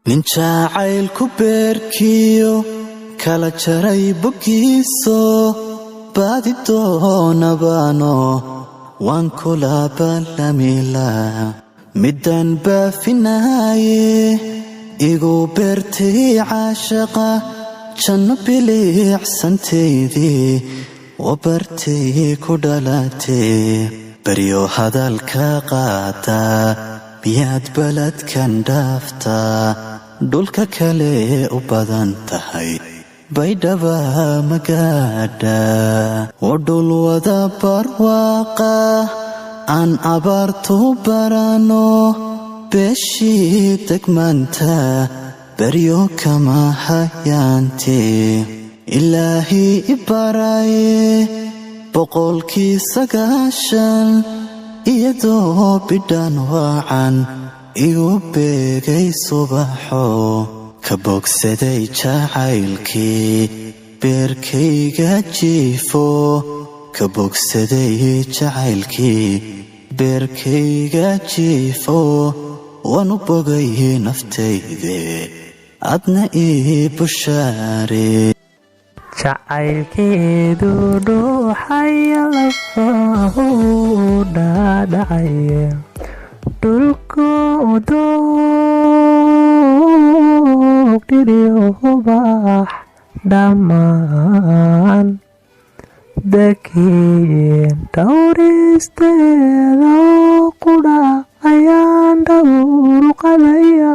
nin jacaylku beerkiyo kala jaray bogiiso baadi doonabaano waan kula ballamila midaan baafinaaye igu beertay caashaqa janno biliicsantaydii wabartay ku dhalatay baryo hadalka qaata miyaad baladkan dhaaftaa dhulka kale u badan tahay baydhaba magaadha oo dhul wada barwaaqa aan abaartu barano beeshii degmaanta baryo kama hayaante ilaahi ibaraye boqolkii 9 iyadoo bidhaan waacan igu beegay subaxo ka bogsaday jacaylkii beerkayga jiifo ka bogsaday jacaylkii beerkayga jiifo waanu bogay naftayde adna ii bushaare jacaylkeedu dhuuxaya lafahu dhaadhacaya dhulku doogdhiriyo ubax dhammaan dakiin dhowristeeda oo qudha ayaan dhowru qadaya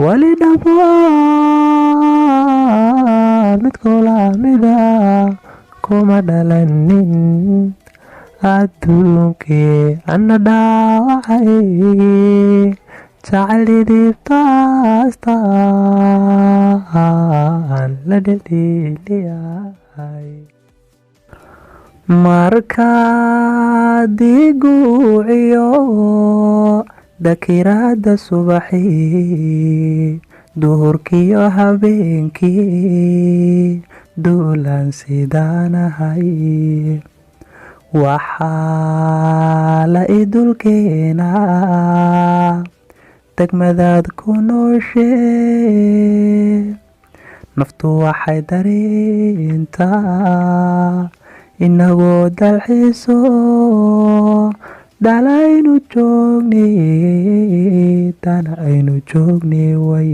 wali dhammaan midkoolamida kuma dhalanin adduunkii ana dhaawacay jacaylidiibtaastaan la dhedheeliyay markaad iguuciyo dakiraada subaxii duhurkiyo habeenkii duulaan sidaanahay waxaa la idulkeenaa degmadaad ku nooshee naftu waxay dareentaa inagoo dalxiiso dhalaynu joognay way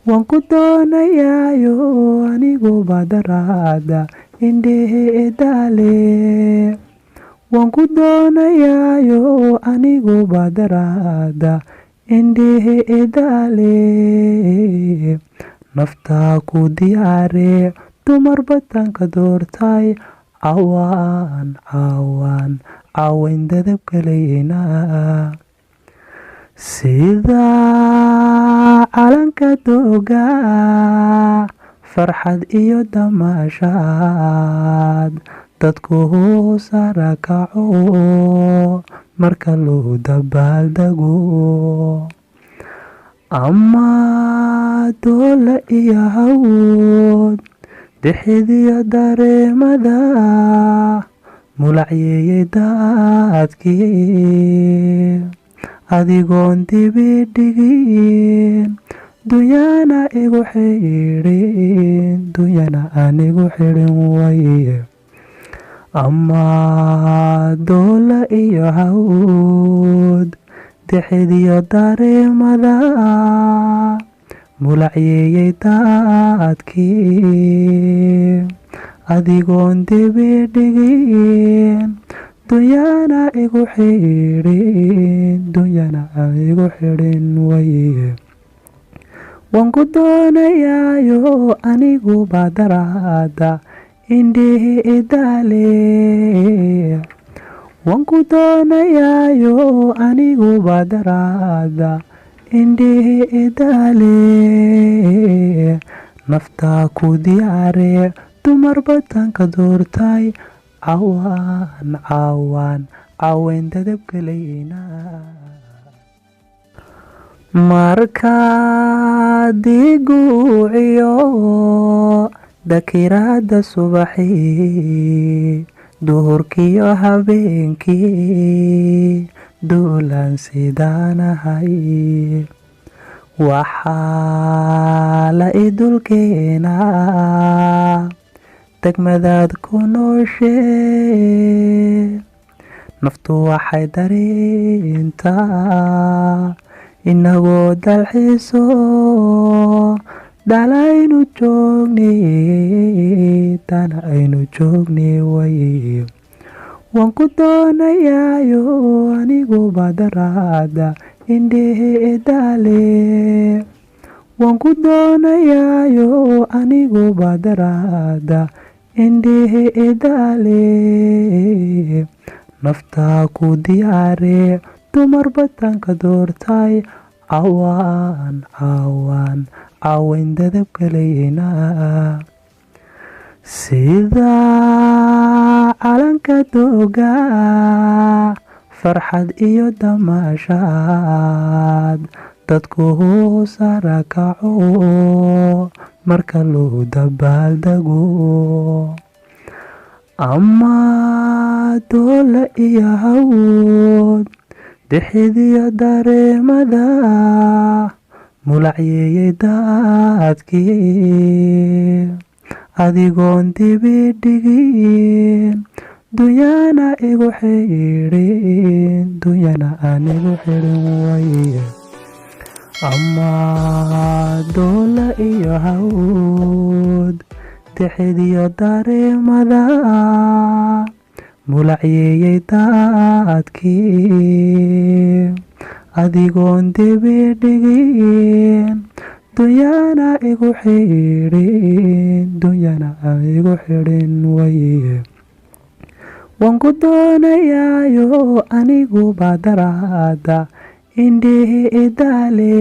waan ku doonayaayo anigu badaraada indhehe edaale waan ku doonayaayo anigu badaraada indhehe edaale naftaa ku diyaare dumar batanka doortay cawayn dadabkalayna sida calanka dooga farxad iyo damaashaad dadku sara kaco marka loo dabaaldego ama doole iyo hawd dixidiyo dareemada mulacyeeyay daadkii adigoon dibidhigin dunyana anigu xidhin way ama doole iyo hawd dixidiyo dareemada mulacyeeyay daadkii adigoon dibidhigin dunyana anigu xidhin way waan ku doonayaayo anigu badaraada indhehe edaale waan ku doonayaayo anigu badaraada indhehe edaale naftaa ku diyaare dumar batanka doortay cawayn dadabkalayna markaad iguuciyo dakiraada subaxii duhurkiyo habeenkii duulaan sidaanahay waxaa la idul keenaa degmadaad ku nooshee naftu waxay dareentaa inagoo dalxiiso dala aynu joognay way waan ku doonayaayo anigu badaraada indhehe edaale waan ku doonayaayo anigu badaraada indhehe edaale naftaa ku diyaare dumar batanka doortay cawayn dadabkalayna sida calanka dooga farxad iyo damaashaad dadku sara kaco marka loo dabaaldego ama doole iyo hawd dhixidiyo dareemada mulacyeyey daadkii adigoon dibidhigin dunyana aan igu xidhin way ama doole iyo hawd dhixidiyo dareemada mulacyeyey daadkii adigoon dibidhigin dunyana aan igu xidhin way waan ku doonayaayo anigu badaraada indhehe edaale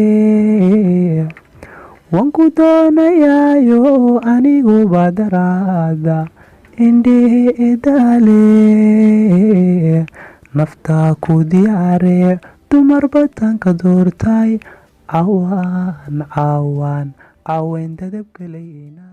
waan ku doonayaayo anigu badaraada indhehe edaale naftaa ku diyaare dumar batanka doortay cawayn dadabkalayna